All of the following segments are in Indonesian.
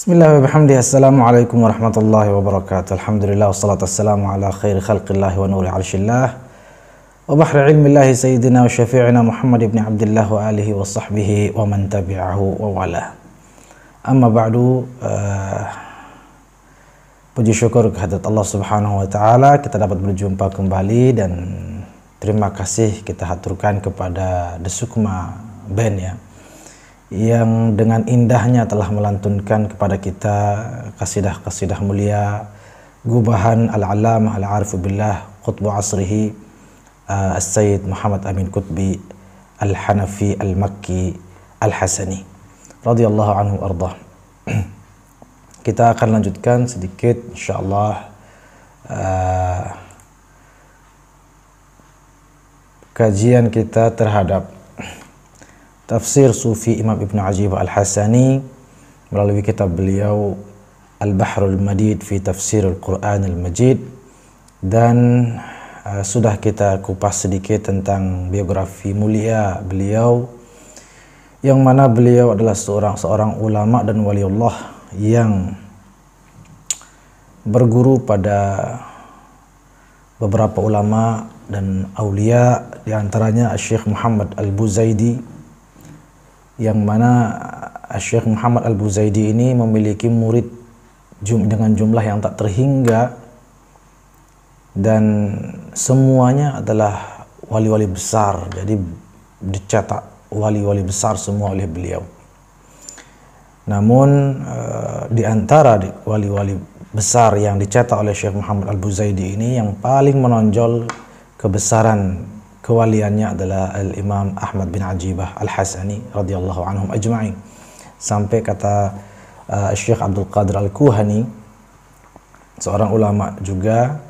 Bismillahirrahmanirrahim. Assalamualaikum warahmatullahi wabarakatuh. Alhamdulillah wassalatu wassalamu ala khairi khalqillah wa nuri arshillah wa bahri ilmillahi sayyidina wa syafi'ina Muhammad ibn Abdullah wa alihi wa sahbihi wa man tabi'ahu wa wala. Amma ba'du, puji syukur kehadirat Allah Subhanahu wa taala, kita dapat berjumpa kembali dan terima kasih kita haturkan kepada The Sukma Band ya, yang dengan indahnya telah melantunkan kepada kita kasidah-kasidah mulia gubahan al-alamah al-arifu billah qutbu asrihi As-Sayyid Muhammad Amin Qutbi Al-Hanafi Al-Makki Al-Hasani radhiyallahu anhu ardah. Kita akan lanjutkan sedikit insyaallah kajian kita terhadap tafsir Sufi Imam Ibn Ajibah Al-Hasani melalui kitab beliau Al-Bahrul Madid fi Tafsir Al-Quran Al-Majid, dan sudah kita kupas sedikit tentang biografi mulia beliau, yang mana beliau adalah seorang ulama dan waliullah yang berguru pada beberapa ulama dan aulia, diantaranya Syekh Muhammad Al-Buzaidi, yang mana Syekh Muhammad Al-Buzaidi ini memiliki murid dengan jumlah yang tak terhingga, dan semuanya adalah wali-wali besar. Jadi dicetak wali-wali besar semua oleh beliau. Namun di antara wali-wali besar yang dicetak oleh Syekh Muhammad Al-Buzaidi ini, yang paling menonjol kebesaran kewaliannya adalah Al-Imam Ahmad bin Ajibah Al-Hasani radhiyallahu anhum ajma'in. Sampai kata Syekh Abdul Qadir Al-Kuhani, seorang ulama juga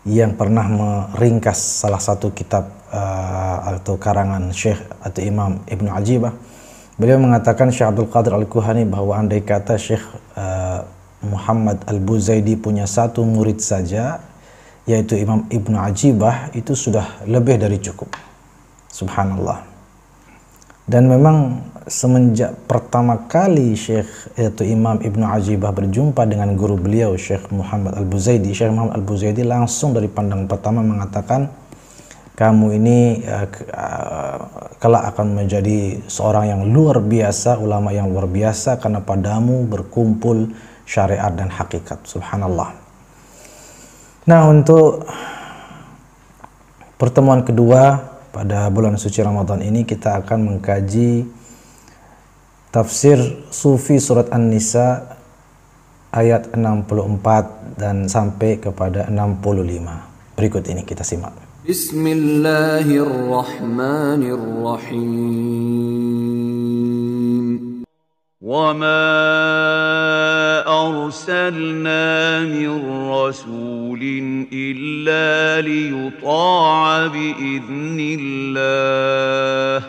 yang pernah meringkas salah satu kitab atau karangan Syekh atau Imam Ibn Ajibah, beliau mengatakan, Syekh Abdul Qadir Al-Kuhani, bahwa andai kata Syekh Muhammad Al-Buzaidi punya satu murid saja, yaitu Imam Ibn Ajibah, itu sudah lebih dari cukup. Subhanallah. Dan memang semenjak pertama kali Syekh yaitu Imam Ibn Ajibah berjumpa dengan guru beliau Syekh Muhammad Al-Buzaidi, Syekh Muhammad Al-Buzaidi langsung dari pandangan pertama mengatakan, kamu ini kelak akan menjadi seorang yang luar biasa, ulama yang luar biasa, karena padamu berkumpul syariat dan hakikat. Subhanallah. Nah, untuk pertemuan kedua pada bulan suci Ramadan ini, kita akan mengkaji tafsir Sufi surat An-Nisa ayat 64 dan sampai kepada 65. Berikut ini kita simak. Bismillahirrahmanirrahim. وَمَا أَرْسَلْنَا مِن رَّسُولٍ إِلَّا لِيُطَاعَ بِإِذْنِ اللَّهِ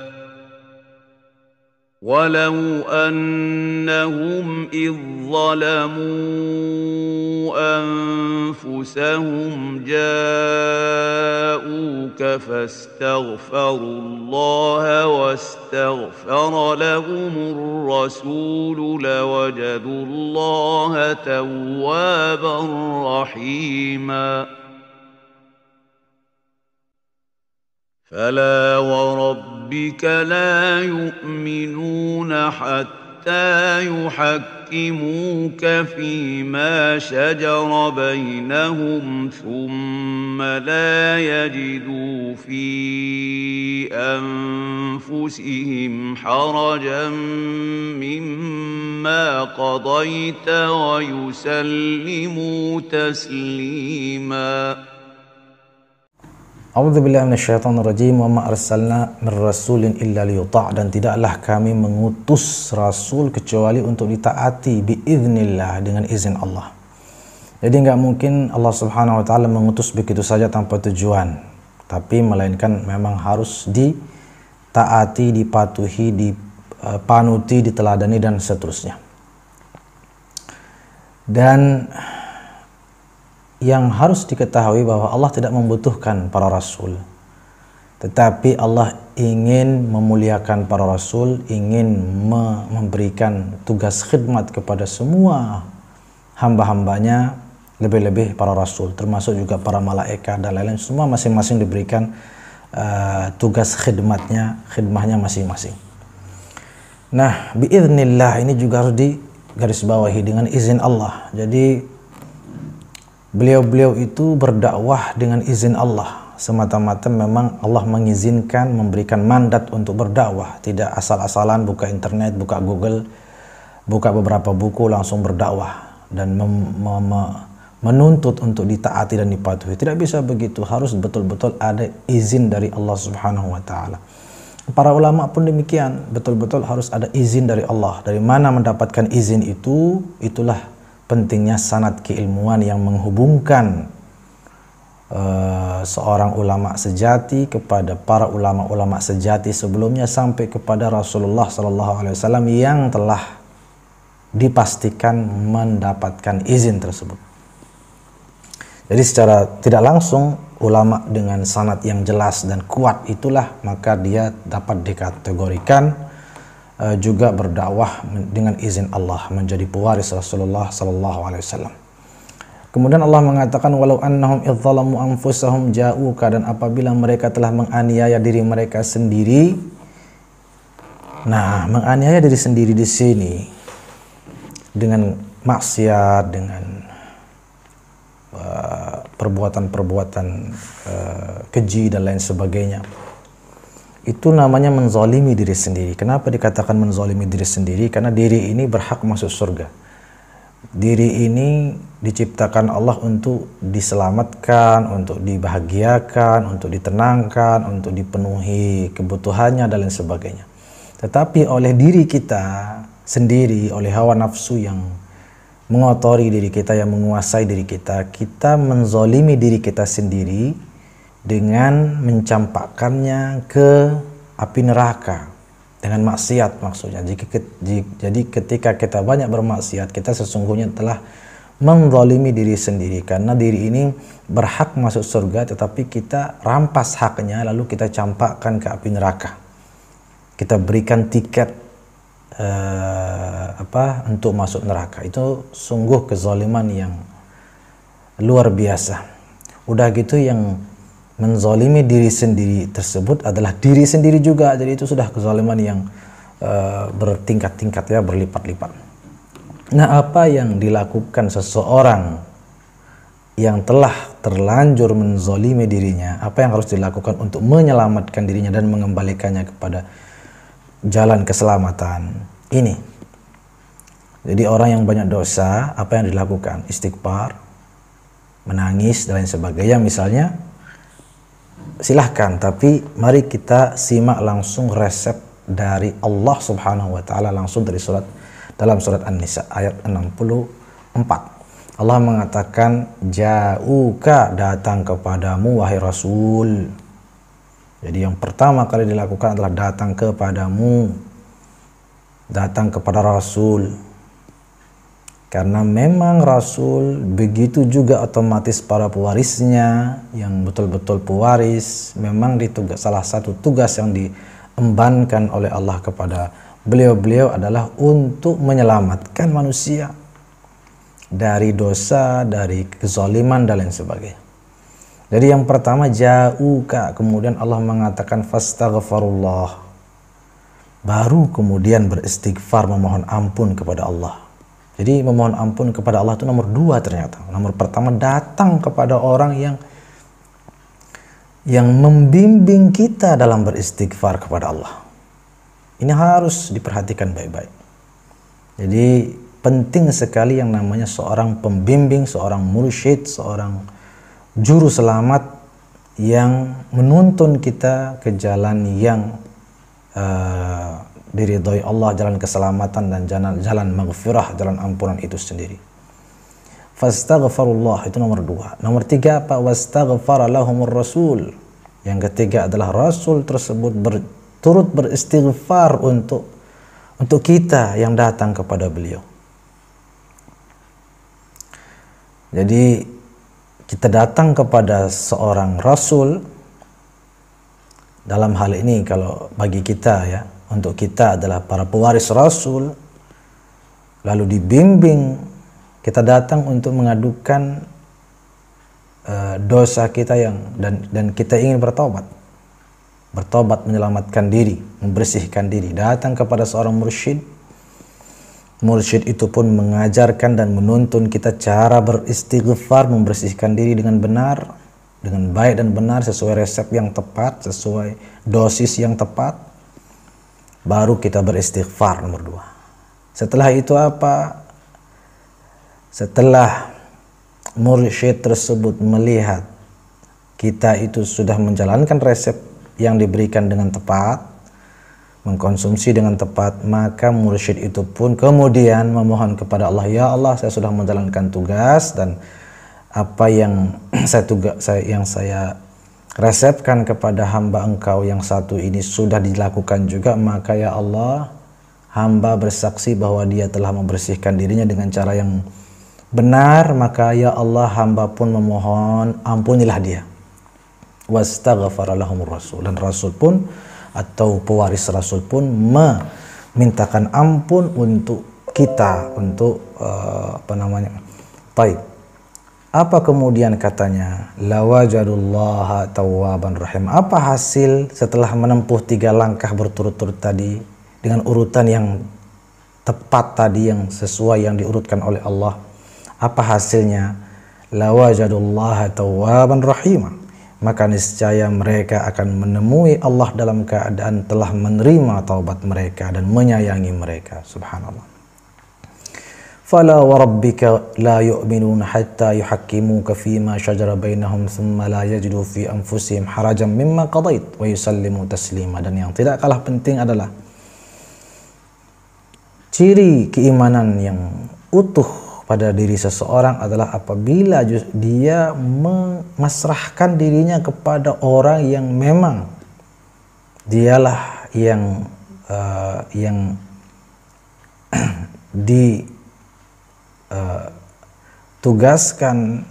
وَلَوْ أَنَّهُمْ إِذ ظَّلَمُوا أَنفُسَهُمْ جَاءُوكَ فَاسْتَغْفَرُوا اللَّهَ وَاسْتَغْفَرَ لَهُمُ الرَّسُولُ لَوَجَدُوا اللَّهَ تَوَّابًا رَّحِيمًا. فلا وربك لا يؤمنون حتى يحكموك فيما شجر بينهم ثم لا يجدوا في أنفسهم حرجا مما قضيت ويسلموا تسليما. A'udzubillahi minasyaitonirrajim. Wa ma arsalna mir rasulin illa liyuta', dan tidaklah kami mengutus rasul kecuali untuk ditaati biiznillah, dengan izin Allah. Jadi nggak mungkin Allah Subhanahu wa taala mengutus begitu saja tanpa tujuan, tapi melainkan memang harus ditaati, dipatuhi, dipanuti, diteladani dan seterusnya. Dan yang harus diketahui bahwa Allah tidak membutuhkan para rasul, tetapi Allah ingin memuliakan para rasul, ingin memberikan tugas khidmat kepada semua hamba-hambanya, lebih-lebih para rasul, termasuk juga para malaikat dan lain-lain, semua masing-masing diberikan tugas khidmahnya masing-masing. Nah, biiznillah ini juga harus digarisbawahi dengan izin Allah. Jadi beliau-beliau itu berdakwah dengan izin Allah. Semata-mata memang Allah mengizinkan, memberikan mandat untuk berdakwah, tidak asal-asalan buka internet, buka Google, buka beberapa buku langsung berdakwah dan menuntut untuk ditaati dan dipatuhi. Tidak bisa begitu, harus betul-betul ada izin dari Allah Subhanahu wa taala. Para ulama pun demikian, betul-betul harus ada izin dari Allah. Dari mana mendapatkan izin itu? Itulah pentingnya sanad keilmuan yang menghubungkan seorang ulama sejati kepada para ulama-ulama sejati sebelumnya sampai kepada Rasulullah SAW yang telah dipastikan mendapatkan izin tersebut. Jadi secara tidak langsung ulama dengan sanad yang jelas dan kuat itulah maka dia dapat dikategorikan juga berdakwah dengan izin Allah, menjadi pewaris Rasulullah SAW. Kemudian Allah mengatakan walau annahum idzalamu anfusahum ja'uka, dan apabila mereka telah menganiaya diri mereka sendiri. Nah, menganiaya diri sendiri di sini dengan maksiat, dengan perbuatan-perbuatan keji dan lain sebagainya, itu namanya menzalimi diri sendiri. Kenapa dikatakan menzalimi diri sendiri? Karena diri ini berhak masuk surga. Diri ini diciptakan Allah untuk diselamatkan, untuk dibahagiakan, untuk ditenangkan, untuk dipenuhi kebutuhannya dan lain sebagainya. Tetapi oleh diri kita sendiri, oleh hawa nafsu yang mengotori diri kita, yang menguasai diri kita, kita menzalimi diri kita sendiri dengan mencampakkannya ke api neraka dengan maksiat maksudnya. Jadi ketika kita banyak bermaksiat, kita sesungguhnya telah menzalimi diri sendiri, karena diri ini berhak masuk surga tetapi kita rampas haknya lalu kita campakkan ke api neraka. Kita berikan tiket untuk masuk neraka. Itu sungguh kezaliman yang luar biasa. Udah gitu yang menzalimi diri sendiri tersebut adalah diri sendiri juga. Jadi itu sudah kezaliman yang bertingkat-tingkat ya, berlipat-lipat. Nah, apa yang dilakukan seseorang yang telah terlanjur menzalimi dirinya, apa yang harus dilakukan untuk menyelamatkan dirinya dan mengembalikannya kepada jalan keselamatan ini? Jadi orang yang banyak dosa, apa yang dilakukan? Istighfar, menangis dan lain sebagainya misalnya, silahkan, tapi mari kita simak langsung resep dari Allah Subhanahu wa taala langsung dari dalam surat An-Nisa ayat 64. Allah mengatakan, ja'uka, datang kepadamu wahai Rasul. Jadi yang pertama kali dilakukan adalah datang kepadamu, datang kepada Rasul. Karena memang Rasul begitu juga otomatis para pewarisnya yang betul-betul pewaris, memang salah satu tugas yang diembankan oleh Allah kepada beliau-beliau adalah untuk menyelamatkan manusia dari dosa, dari kezaliman dan lain sebagainya. Jadi yang pertama ja'uka, kemudian Allah mengatakan fastaghfirullah, baru kemudian beristighfar, memohon ampun kepada Allah. Jadi memohon ampun kepada Allah itu nomor 2 ternyata. Nomor pertama datang kepada orang yang membimbing kita dalam beristighfar kepada Allah. Ini harus diperhatikan baik-baik. Jadi penting sekali yang namanya seorang pembimbing, seorang mursyid, seorang juru selamat yang menuntun kita ke jalan yang diridhoi Allah, jalan keselamatan dan jalan maghfirah, jalan ampunan itu sendiri. Fastaghfirullah itu nomor 2. Nomor 3 apa? Wastaghfara lahumur rasul. Yang ketiga adalah Rasul tersebut turut beristighfar untuk kita yang datang kepada beliau. Jadi kita datang kepada seorang Rasul dalam hal ini kalau bagi kita ya, untuk kita adalah para pewaris Rasul, lalu dibimbing, kita datang untuk mengadukan dosa kita dan kita ingin bertobat menyelamatkan diri, membersihkan diri, datang kepada seorang mursyid. Mursyid itu pun mengajarkan dan menuntun kita cara beristighfar, membersihkan diri dengan benar, dengan baik dan benar, sesuai resep yang tepat, sesuai dosis yang tepat. Baru kita beristighfar nomor 2. Setelah itu apa? Setelah mursyid tersebut melihat kita itu sudah menjalankan resep yang diberikan dengan tepat, mengkonsumsi dengan tepat, maka mursyid itu pun kemudian memohon kepada Allah, ya Allah, saya sudah menjalankan tugas dan apa yang saya resepkan kepada hamba Engkau yang satu ini sudah dilakukan juga, maka ya Allah, hamba bersaksi bahwa dia telah membersihkan dirinya dengan cara yang benar, maka ya Allah, hamba pun memohon ampunilah dia. Wastaghfara lahumur rasul, dan Rasul pun atau pewaris Rasul pun memintakan ampun untuk kita, untuk Baik. Apa kemudian katanya? Lawajadullaha tawwaban rahim. Apa hasil setelah menempuh 3 langkah berturut-turut tadi dengan urutan yang tepat tadi, yang sesuai yang diurutkan oleh Allah? Apa hasilnya? Lawajadullaha tawwaban rahim. Maka niscaya mereka akan menemui Allah dalam keadaan telah menerima taubat mereka dan menyayangi mereka. Subhanallah. Fala wa rabbika la yu'minuna hatta yuhakkimuka fima shajara bainahum thumma la yajidu fi anfusihim harajan mimma qadait wa yusallimu taslima. Dan yang tidak kalah penting adalah ciri keimanan yang utuh pada diri seseorang adalah apabila dia memasrahkan dirinya kepada orang yang memang dialah yang ditugaskan,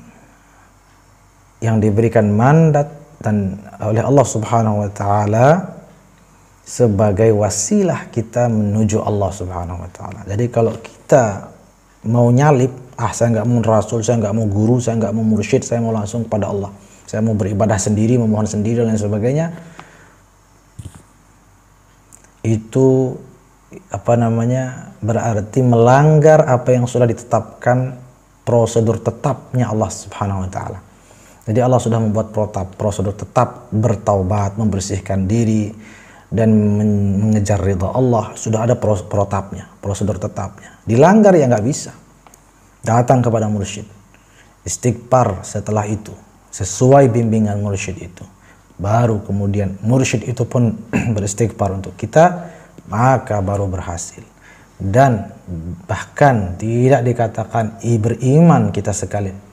yang diberikan mandat dan oleh Allah Subhanahu wa taala sebagai wasilah kita menuju Allah Subhanahu wa taala. Jadi kalau kita mau nyalip, saya nggak mau rasul, saya nggak mau guru, saya nggak mau mursyid, saya mau langsung kepada Allah, saya mau beribadah sendiri, memohon sendiri dan lain sebagainya, itu berarti melanggar apa yang sudah ditetapkan, prosedur tetapnya Allah Subhanahu wa taala. Jadi Allah sudah membuat prosedur tetap bertaubat, membersihkan diri dan mengejar ridha Allah, sudah ada protapnya, prosedur tetapnya. Dilanggar ya nggak bisa. Datang kepada mursyid, istighfar setelah itu sesuai bimbingan mursyid itu, baru kemudian mursyid itu pun beristighfar untuk kita, maka baru berhasil. Dan bahkan tidak dikatakan beriman kita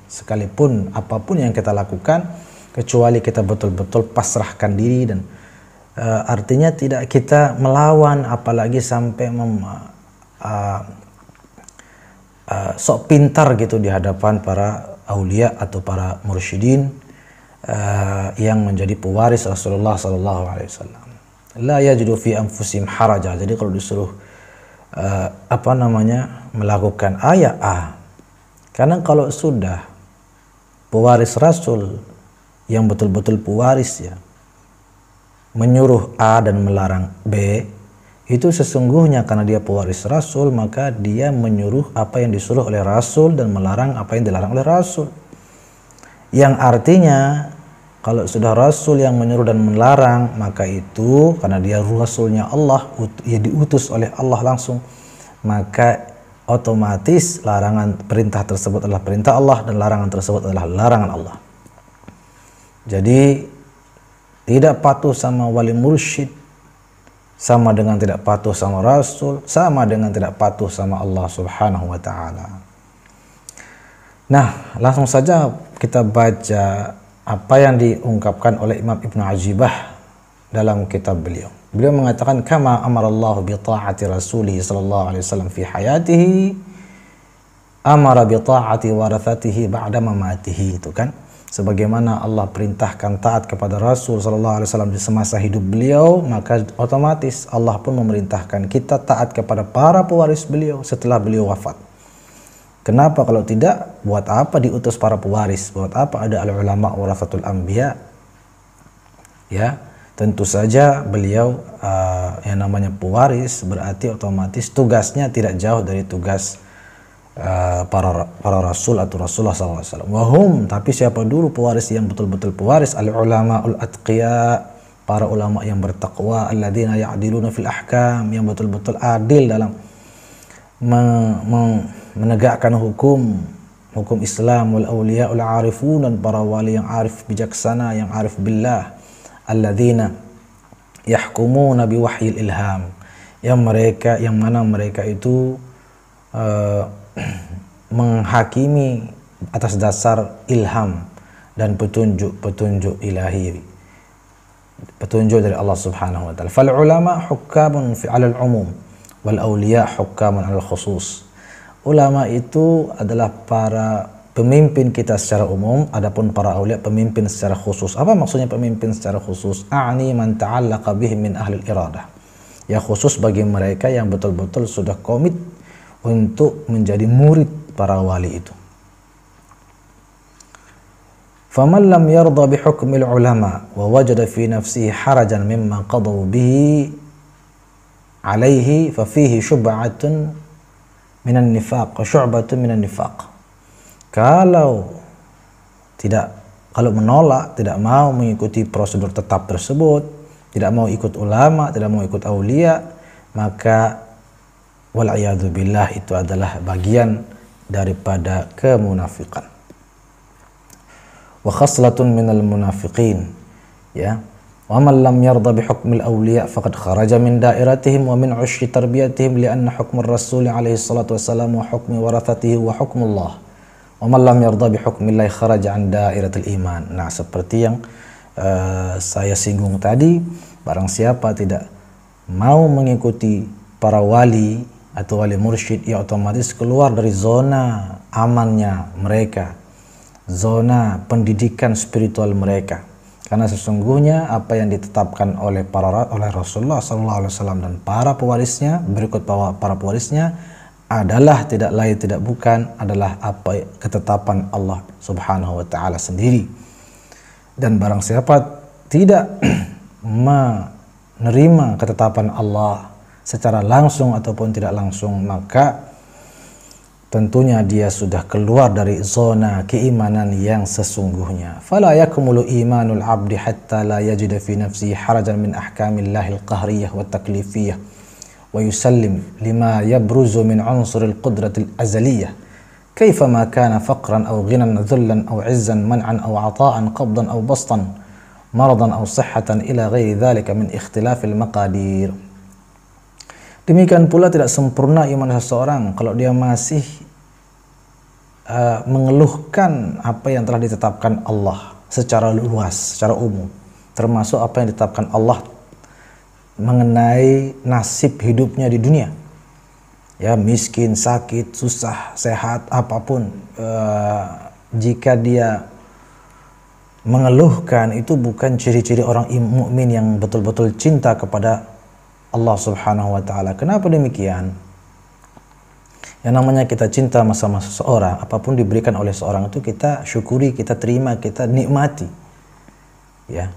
sekalipun apapun yang kita lakukan, kecuali kita betul-betul pasrahkan diri dan artinya tidak kita melawan, apalagi sampai sok pintar gitu di hadapan para aulia atau para mursyidin yang menjadi pewaris Rasulullah sallallahu alaihi wasallam. La yajidu fi anfusihim haraja. Jadi kalau disuruh melakukan A, karena kalau sudah pewaris Rasul yang betul-betul pewaris ya, menyuruh A dan melarang B, itu sesungguhnya karena dia pewaris Rasul, maka dia menyuruh apa yang disuruh oleh Rasul dan melarang apa yang dilarang oleh Rasul. Yang artinya kalau sudah Rasul yang menyuruh dan melarang, maka itu karena dia Rasulnya Allah, ia diutus oleh Allah langsung, maka otomatis perintah tersebut adalah perintah Allah dan larangan tersebut adalah larangan Allah. Jadi tidak patuh sama wali mursyid sama dengan tidak patuh sama Rasul, sama dengan tidak patuh sama Allah Subhanahu wa taala. Nah, langsung saja kita baca apa yang diungkapkan oleh Imam Ibnu Ajibah dalam kitab beliau. Beliau mengatakan kama amarallahu bi ta'ati rasulih sallallahu alaihi wasallam fi hayatihi amara bi ta'ati warathatihi ba'da mamatihi, itu kan. sebagaimana Allah perintahkan taat kepada Rasul sallallahu alaihi wasallam di semasa hidup beliau, maka otomatis Allah pun memerintahkan kita taat kepada para pewaris beliau setelah beliau wafat. Kenapa kalau tidak? Buat apa diutus para pewaris? Buat apa ada al-ulama warasatul anbiya? Ya, tentu saja beliau yang namanya pewaris berarti otomatis tugasnya tidak jauh dari tugas para rasul atau Rasulullah SAW. Wahum, tapi siapa dulu pewaris yang betul-betul pewaris? Al-ulama al-atqiya, para ulama yang bertakwa, alladzina ya'diluna fil ahkam, yang betul-betul adil dalam menegakkan hukum Islam, wal awliya ul arifun, dan para wali yang arif bijaksana, yang arif billah, alladzina yahkumuna biwahyil ilham, yang mana mereka itu menghakimi atas dasar ilham dan petunjuk ilahi, petunjuk dari Allah Subhanahu wa taala. Fal ulama hukamun fi 'alal umum wal awliya hukamun 'alal khusus. Ulama itu adalah para pemimpin kita secara umum, adapun para aulia pemimpin secara khusus. Apa maksudnya pemimpin secara khusus? A'ni man ta'allaqa bihim min ahli iradah. Ya, khusus bagi mereka yang betul-betul sudah komit untuk menjadi murid para wali itu. Faman lam yarda bi hukmil ulama wa wajada fi nafsihi harajan mimma qadaw bihi alaihi fa fihi syub'atun minan nifaq wa syu'batun minan nifaq. Kalau menolak, tidak mau mengikuti prosedur tetap tersebut, tidak mau ikut ulama, tidak mau ikut aulia, maka wal'iyadzu billah itu adalah bagian daripada kemunafikan. Wa khaslatun minal munafiqin, ya. Wa man lam yarda bi hukmil awliya faqad kharaja min dairatihim wa min 'ushri tarbiyatihim li'anna hukmur rasul alaihi salatu wassalam wa hukmi warathatihi wa hukmullah. Wa man lam yarda bi hukmillahi kharaja an dairatil iman. Nah, seperti yang saya singgung tadi, barang siapa tidak mau mengikuti para wali atau wali mursyid, ya otomatis keluar dari zona amannya mereka, zona pendidikan spiritual mereka. Karena sesungguhnya apa yang ditetapkan oleh Rasulullah SAW dan para pewarisnya, berikut para pewarisnya, adalah tidak lain tidak bukan adalah apa ketetapan Allah Subhanahu wa taala sendiri. Dan barang siapa tidak menerima ketetapan Allah secara langsung ataupun tidak langsung, maka tentunya dia sudah keluar dari zona keimanan yang sesungguhnya. Fala yakmulu imanul abdi hatta la yajida fi nafsihi harajan min ahkamillahil qahriyah wa taklifiyah wa yusallim lima yabruzu min unsuril qudratil azaliyah kaifama kana faqran aw ghinan dhullan aw izzan man'an aw ata'an qabdan aw bastan maradan aw sihhatan ila ghairi dhalika min ikhtilafil maqadir. Demikian pula tidak sempurna iman seseorang kalau dia masih mengeluhkan apa yang telah ditetapkan Allah secara luas, secara umum, termasuk apa yang ditetapkan Allah mengenai nasib hidupnya di dunia. Ya, miskin, sakit, susah, sehat, apapun. Jika dia mengeluhkan, itu bukan ciri-ciri orang mukmin yang betul-betul cinta kepada Allah Subhanahu wa taala. Kenapa demikian? Yang namanya kita cinta sama seseorang, apapun diberikan oleh seorang itu kita syukuri, kita terima, kita nikmati. Ya.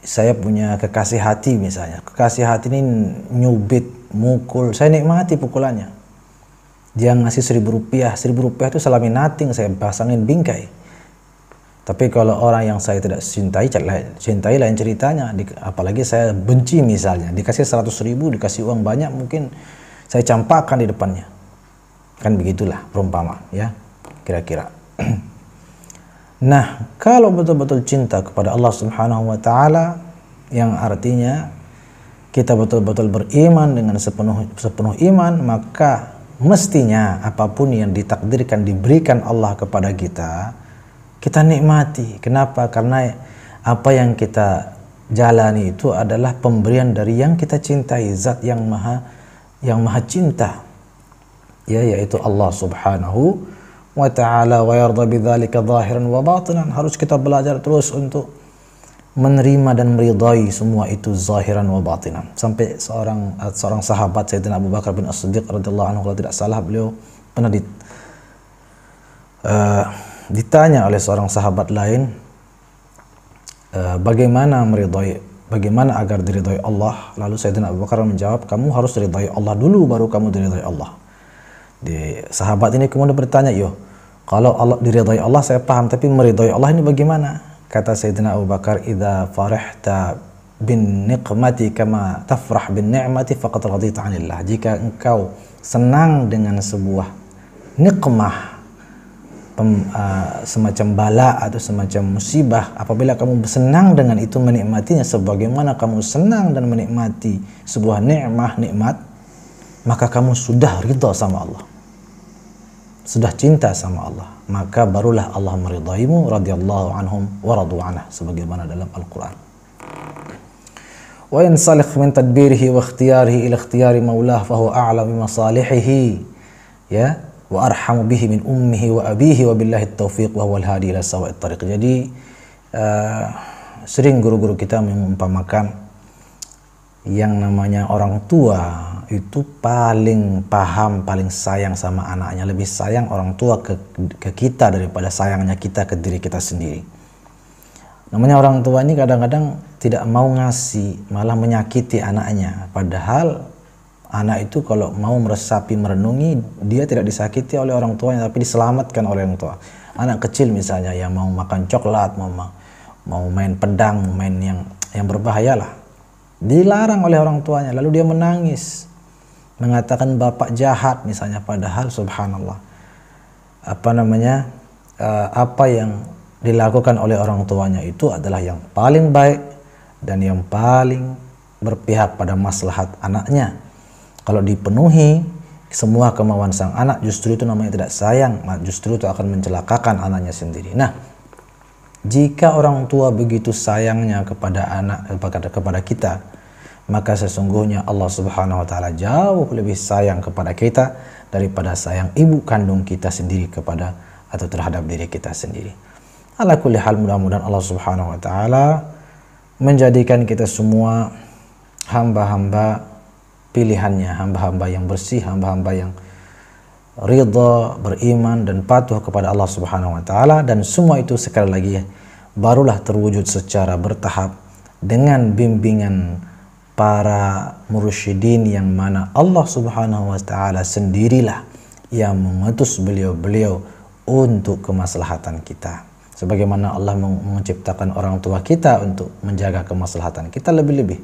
Saya punya kekasih hati misalnya. Kekasih hati ini nyubit, mukul, saya nikmati pukulannya. Dia ngasih 1.000 rupiah, 1.000 rupiah itu salami nating, saya pasangin bingkai. Tapi kalau orang yang saya tidak cintai lain ceritanya. Apalagi saya benci misalnya, dikasih 100.000, dikasih uang banyak, mungkin saya campakkan di depannya. Kan begitulah perumpamaan, ya, kira-kira. Nah, kalau betul-betul cinta kepada Allah Subhanahu wa taala, yang artinya kita betul-betul beriman dengan sepenuh iman, maka mestinya apapun yang ditakdirkan diberikan Allah kepada kita nikmati. Kenapa? Karena apa yang kita jalani itu adalah pemberian dari yang kita cintai, zat yang maha cinta, ya, yaitu Allah Subhanahu wa ta'ala wa yarda bidzalika zahiran wa batinan. Harus kita belajar terus untuk menerima dan meridai semua itu zahiran wa batinan. Sampai seorang sahabat Sayyidina Abu Bakar bin As-Siddiq radhiyallahu anhu, kalau tidak salah beliau pernah ditanya oleh seorang sahabat lain, bagaimana agar diridhai Allah. Lalu Sayyidina Abu Bakar menjawab, kamu harus ridhai Allah dulu baru kamu diridhai Allah. Sahabat ini kemudian bertanya, kalau Allah diridhai Allah saya paham, tapi meridhai Allah ini bagaimana? Kata Sayyidina Abu Bakar, idza farahta bin niqmati kama tafrah bin ni'mati faqad radita 'anillah. Jika engkau senang dengan sebuah nikmah, semacam bala atau semacam musibah, apabila kamu senang dengan itu, menikmatinya sebagaimana kamu senang dan menikmati sebuah nikmat, maka kamu sudah ridha sama Allah, sudah cinta sama Allah, maka barulah Allah meridaimu, radhiyallahu anhum wa radu anhu, sebagaimana dalam Al-Quran. Wa in salikh min tadbirihi wa ikhtiyarihi ila ikhtiyari maulah fa huwa a'lam bi masalihihi, ya, wa arhamu bihi min ummihi wa abihi wa billahi taufiq wa huwal hadi ila sawa'it tariq. Jadi sering guru-guru kita mengumpamakan yang namanya orang tua itu paling paham, paling sayang sama anaknya. Lebih sayang orang tua ke kita daripada sayangnya kita ke diri kita sendiri. Namanya orang tua ini kadang-kadang tidak mau ngasih, malah menyakiti anaknya. Padahal anak itu kalau mau meresapi, merenungi, dia tidak disakiti oleh orang tuanya, tapi diselamatkan oleh orang tua. Anak kecil misalnya yang mau makan coklat, mau main pedang, mau main yang berbahaya lah, dilarang oleh orang tuanya, lalu dia menangis, mengatakan bapak jahat misalnya. Padahal subhanallah, apa yang dilakukan oleh orang tuanya itu adalah yang paling baik dan yang paling berpihak pada maslahat anaknya. Kalau dipenuhi semua kemauan sang anak, justru itu namanya tidak sayang, justru itu akan mencelakakan anaknya sendiri. Nah, jika orang tua begitu sayangnya kepada anak, kepada kita, maka sesungguhnya Allah Subhanahu wa taala jauh lebih sayang kepada kita daripada sayang ibu kandung kita sendiri kepada atau terhadap diri kita sendiri. Ala kulli hal, mudah-mudahan Allah Subhanahu wa taala menjadikan kita semua hamba-hamba pilihannya, hamba-hamba yang bersih, hamba-hamba yang ridha, beriman dan patuh kepada Allah Subhanahu wa taala. Dan semua itu sekali lagi barulah terwujud secara bertahap dengan bimbingan para mursyidin, yang mana Allah Subhanahu wa taala sendirilah yang mengutus beliau-beliau untuk kemaslahatan kita. Sebagaimana Allah menciptakan orang tua kita untuk menjaga kemaslahatan kita, lebih-lebih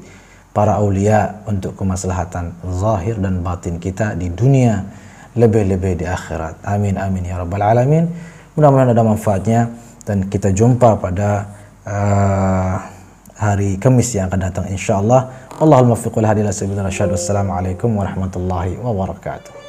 para aulia untuk kemaslahatan zahir dan batin kita di dunia, lebih-lebih di akhirat. Amin amin ya rabbal alamin. Mudah-mudahan ada manfaatnya, dan kita jumpa pada hari Kamis yang akan datang insyaallah. Allahul muwaffiq wal hadi ila sabilillah. Assalamualaikum warahmatullahi wabarakatuh.